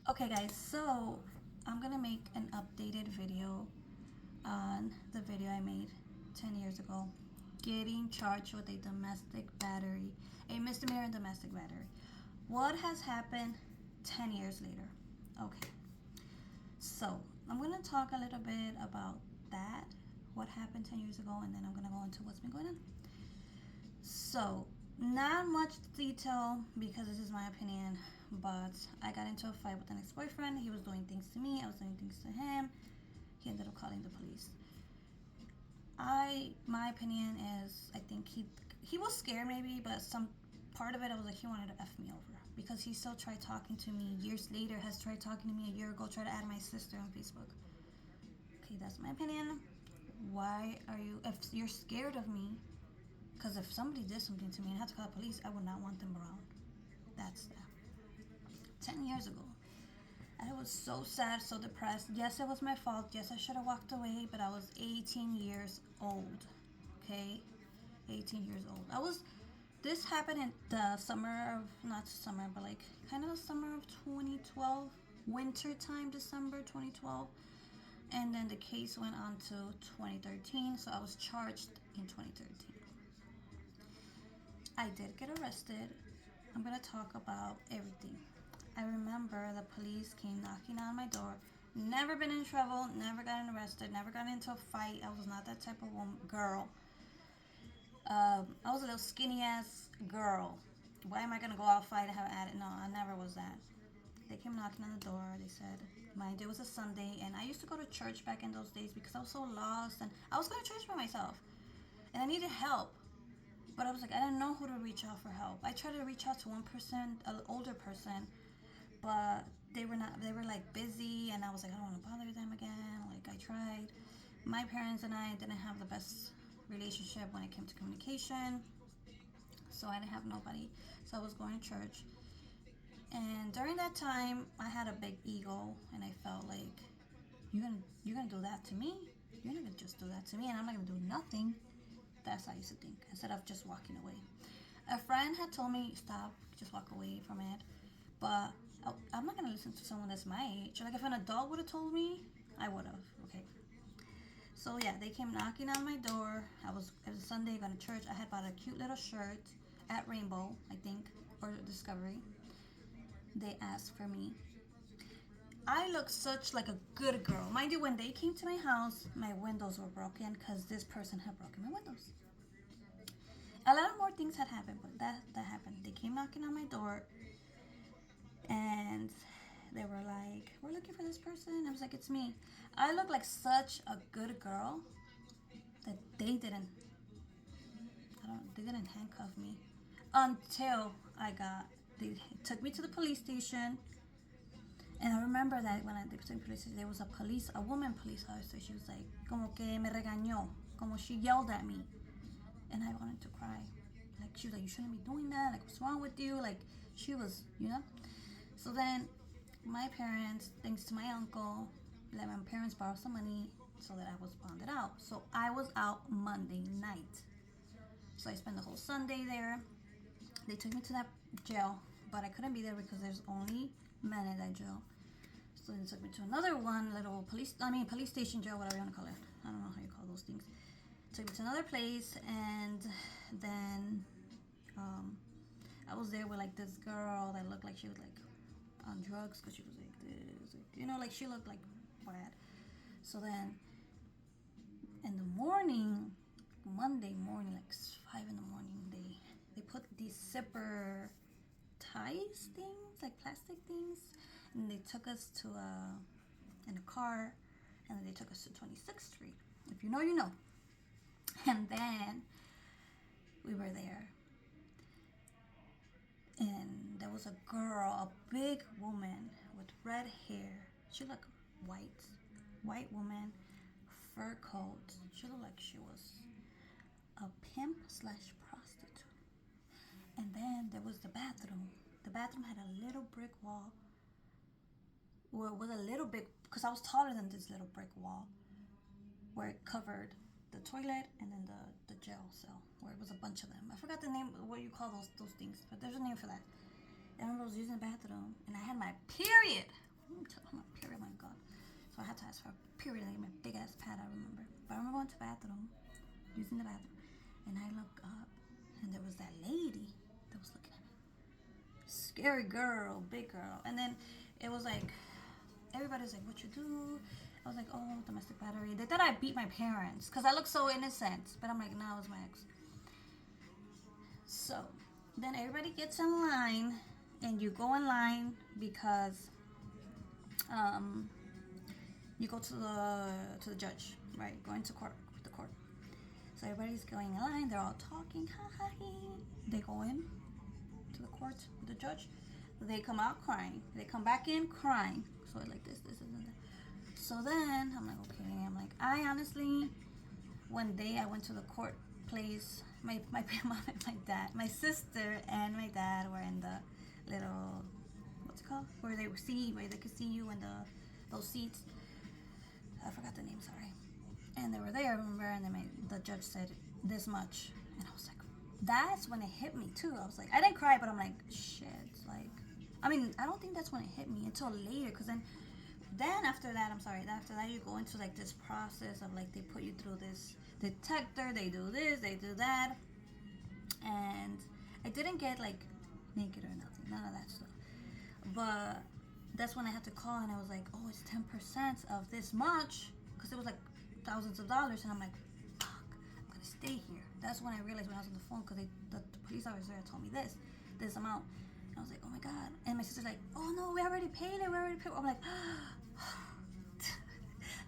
Okay guys, so I'm gonna make an updated video on the video I made 10 years ago. Getting charged with a domestic battery, a misdemeanor domestic battery. What has happened 10 years later? Okay, so I'm gonna talk a little bit about that, what happened 10 years ago, and then I'm gonna go into what's been going on. So, not much detail because this is my opinion, but I got into a fight with an ex-boyfriend. He was doing things to me, I was doing things to him. He ended up calling the police. My opinion is, I think he was scared maybe, but some part of it I was like he wanted to f me over because he still tried talking to me years later. Has tried talking to me a year ago. Tried to add my sister on Facebook. Okay, that's my opinion. Why are you? If you're scared of me, because if somebody did something to me and I had to call the police, I would not want them around. That's that. 10 years ago. I was so sad, so depressed. Yes, it was my fault. Yes, I should have walked away, but I was 18 years old. Okay? 18 years old. This happened in the summer of, not summer, but like kind of the summer of 2012, winter time, December 2012. And then the case went on to 2013, so I was charged in 2013. I did get arrested. I'm gonna talk about everything. I remember the police came knocking on my door. Never been in trouble, never gotten arrested, never got into a fight. I was not that type of girl. I was a little skinny ass girl. Why am I gonna go out fight and have at it? No, I never was that. They came knocking on the door. They said, mind it was a Sunday, and I used to go to church back in those days because I was so lost, and I was going to church by myself, and I needed help. But I was like, I didn't know who to reach out for help. I tried to reach out to one person, an older person, but they were not. They were like busy, and I was like, I don't want to bother them again. Like I tried. My parents and I didn't have the best relationship when it came to communication, so I didn't have nobody. So I was going to church, and during that time, I had a big ego, and I felt like you're gonna do that to me. You're not gonna just do that to me, and I'm not gonna do nothing. That's how I used to think. Instead of just walking away. A friend had told me stop, just walk away from it. But I'm not gonna listen to someone that's my age. Like if an adult would have told me, I would have. Okay. So yeah, they came knocking on my door. It was a Sunday, going to church. I had bought a cute little shirt at Rainbow, I think, or Discovery. They asked for me. I look such like a good girl. Mind you, when they came to my house, my windows were broken because this person had broken my windows. A lot of more things had happened, but that happened. They came knocking on my door, and they were like, "We're looking for this person." I was like, "It's me." I look like such a good girl that they didn't handcuff me until I got. They took me to the police station, and I remember that when they took me to the police station, there was a woman police officer. She was like, "Como que me regañó," como she yelled at me, and I wanted to cry. Like she was like, "You shouldn't be doing that. Like what's wrong with you?" Like she was, you know. So then my parents, thanks to my uncle, let my parents borrow some money so that I was bonded out. So I was out Monday night. So I spent the whole Sunday there. They took me to that jail, but I couldn't be there because there's only men in that jail. So they took me to another one, little police station jail, whatever you want to call it. I don't know how you call those things. Took me to another place, and then I was there with like this girl that looked like she was like on drugs because she was like this, like she looked like bad. So then in the morning, Monday morning, like 5 in the morning, they put these zipper ties things, like plastic things, and they took us to in a car, and then they took us to 26th Street. If you know, you know. And then we were there, and there was a girl, a big woman with red hair. She looked white woman, fur coat. She looked like she was a pimp slash prostitute. And then there was the bathroom. The bathroom had a little brick wall. Well, it was a little bit because I was taller than this little brick wall, where it covered the toilet and then the jail cell, where it was a bunch of them. I forgot the name, what you call those things, but there's a name for that. I remember I was using the bathroom and I had my period. asked for a period. They gave me a big ass pad, I remember. But I remember going to the bathroom, using the bathroom, and I look up, and there was that lady that was looking at me. Scary girl, big girl. And then it was like, everybody's like, what you do? I was like, oh, domestic battery. They thought I beat my parents because I look so innocent. But I'm like, no, it was my ex. So then everybody gets in line, and you go in line because you go to the judge, right? Going to court, the court. So everybody's going in line. They're all talking. Ha ha he. They go in to the court with the judge. They come out crying. They come back in crying. So like this, and that. So then I'm like, okay. I'm like, I honestly, one day I went to the court place. My mom and my dad, my sister and my dad were in the little, what's it called? Where they could see you in those seats. I forgot the name, sorry. And they were there, I remember, and then the judge said this much. And I was like, that's when it hit me too. I was like, I didn't cry, but I'm like, shit. Like, I mean, I don't think that's when it hit me until later, because then after that, after that you go into like this process of like, they put you through this detector, they do this, they do that. And I didn't get like naked or nothing, none of that stuff. But that's when I had to call, and I was like, oh, it's 10% of this much, because it was like thousands of dollars. And I'm like, fuck, I'm gonna stay here. That's when I realized, when I was on the phone, because the police officer told me this amount. And I was like, oh my god. And my sister's like, oh no, we already paid it. I'm like,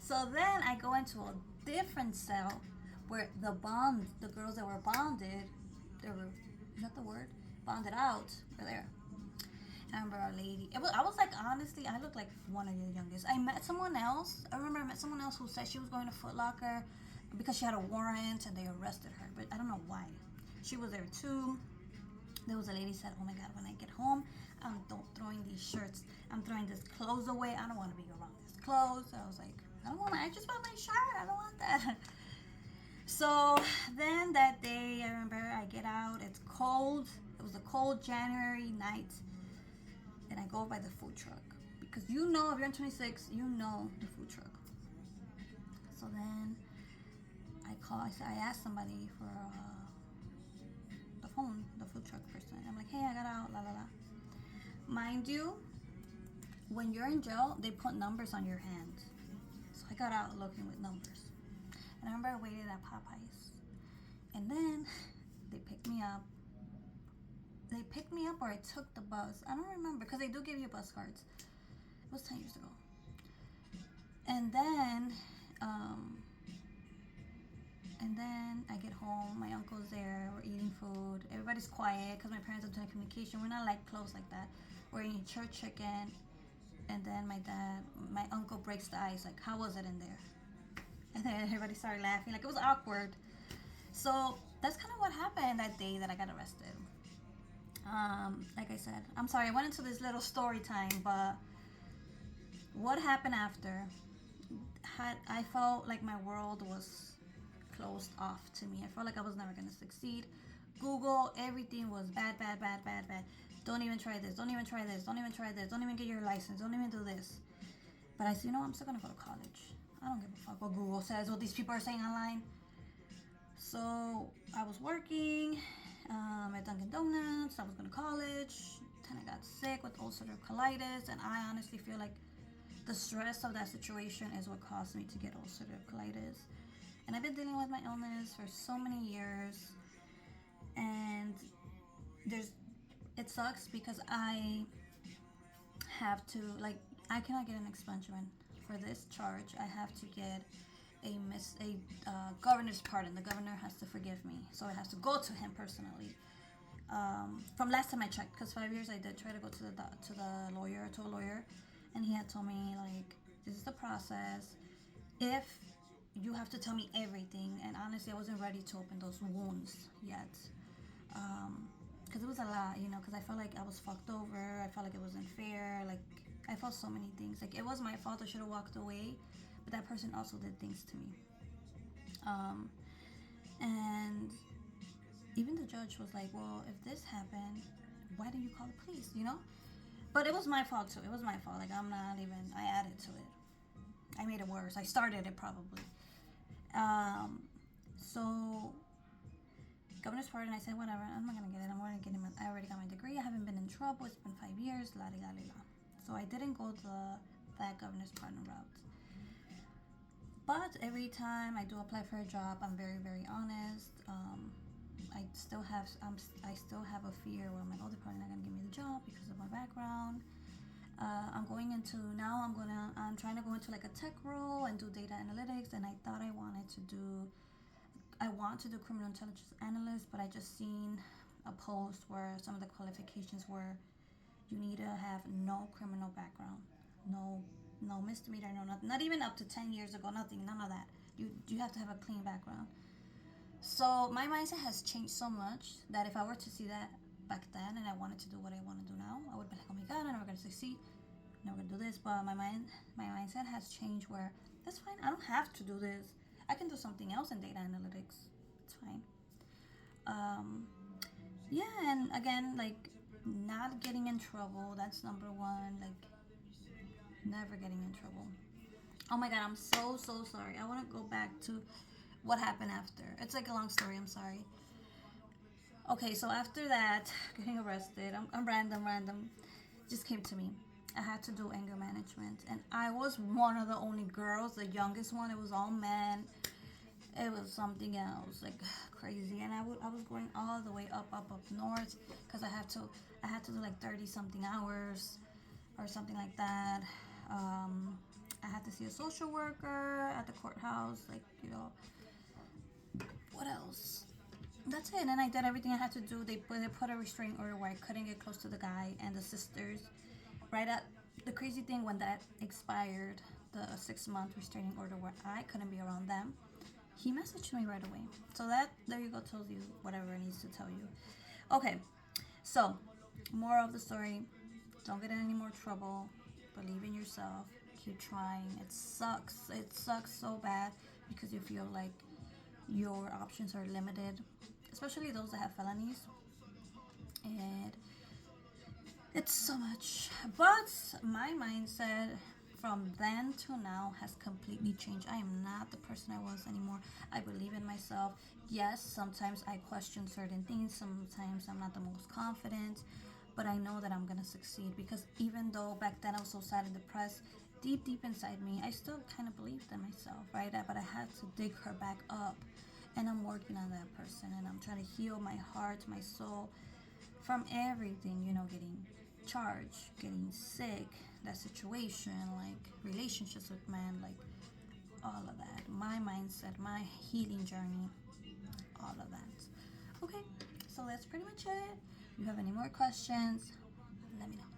so then I go into a different cell where the girls that were bonded, is that the word? Bonded out, were there. I remember our lady. I was like, honestly, I looked like one of the youngest. I met someone else. I remember I met someone else who said she was going to Foot Locker because she had a warrant and they arrested her. But I don't know why. She was there too. There was a lady said, oh my god, when I get home, I'm throwing these shirts. I'm throwing this clothes away. I don't want to be around this clothes. I was like, I just want my shirt. I don't want that. So then that day, I remember I get out. It's cold. It was a cold January night. And I go by the food truck. Because if you're in 26, you know the food truck. So then I asked somebody for the phone, the food truck person. I'm like, hey, I got out, la la la. Mind you, when you're in jail, they put numbers on your hand. So I got out looking with numbers. And I remember I waited at Popeyes. And then they picked me up. Or I took the bus. I don't remember, because they do give you bus cards. It was 10 years ago. And then I get home. My uncle's there. We're eating food. Everybody's quiet because my parents are doing communication. We're not like close like that. We're eating church chicken. And then my uncle breaks the ice. Like, how was it in there? And then everybody started laughing. Like, it was awkward. So that's kind of what happened that day that I got arrested. Like I said, I'm sorry, I went into this little story time, but what happened after, I felt like my world was closed off to me. I felt like I was never going to succeed. Google, everything was bad. Don't even try this, don't even try this, don't even try this, don't even get your license, don't even do this. But I said, I'm still going to go to college. I don't give a fuck what Google says, what these people are saying online. So I was working at Dunkin' Donuts. I was going to college. Then I got sick with ulcerative colitis, and I honestly feel like the stress of that situation is what caused me to get ulcerative colitis. And I've been dealing with my illness for so many years, and it sucks because I have to, I cannot get an expungement for this charge. I have to get a governor's pardon. The governor has to forgive me, so it has to go to him personally. From last time I checked, because 5 years I did try to go to a lawyer, and he had told me, like, this is the process. If you have to tell me everything, and honestly, I wasn't ready to open those wounds yet, because it was a lot, because I felt like I was fucked over. I felt like it wasn't fair. Like, I felt so many things. Like, it was my fault. I should have walked away. But that person also did things to me. And even the judge was like, well, if this happened, why didn't you call the police, But it was my fault too. It was my fault. Like, I added to it. I made it worse. I started it probably. So governor's pardon. I said whatever. I'm not gonna get it. I'm gonna get him. I already got my degree. I haven't been in trouble. It's been 5 years. La la la la. So I didn't go that governor's pardon route. But every time I do apply for a job, I'm very very honest. I still have a fear where I'm like, oh, they're probably not gonna give me the job because of my background. I'm trying to go into like a tech role and do data analytics, and I thought I want to do criminal intelligence analyst, but I just seen a post where some of the qualifications were you need to have no criminal background, no misdemeanor, not even up to 10 years ago, nothing, none of that. You have to have a clean background. So my mindset has changed so much that if I were to see that back then and I wanted to do what I want to do now, I would be like, oh my god, I'm never gonna succeed, I'm never gonna do this. But my mindset has changed where that's fine. I don't have to do this. I can do something else in data analytics. It's fine. Yeah, and again, like not getting in trouble. That's number one. Like never getting in trouble. Oh my god, I'm so sorry. I want to go back to what happened after. It's like a long story. I'm sorry. Okay, so after that, getting arrested, I'm random, just came to me. I had to do anger management, and I was one of the only girls, the youngest one. It was all men. It was something else, like crazy. And I was going all the way up north because I had to do like 30 something hours or something like that. I had to see a social worker at the courthouse, like what else? That's it. And I did everything I had to do. They put a restraining order where I couldn't get close to the guy and the sisters. Right at the crazy thing, when that expired, the 6-month restraining order where I couldn't be around them, he messaged me right away. So that, there you go, tells you whatever it needs to tell you. Okay, so moral of the story: don't get in any more trouble. Believe in yourself. Keep trying. It sucks. It sucks so bad because you feel like your options are limited, especially those that have felonies. And it's so much. But my mindset from then to now has completely changed. I am not the person I was anymore. I believe in myself. Yes, sometimes I question certain things. Sometimes I'm not the most confident. But I know that I'm going to succeed because even though back then I was so sad and depressed, deep inside me, I still kind of believed in myself, right? But I had to dig her back up. And I'm working on that person. And I'm trying to heal my heart, my soul from everything, getting charged, getting sick, that situation, like relationships with men, like all of that. My mindset, my healing journey, all of that. Okay, so that's pretty much it. If you have any more questions, let me know.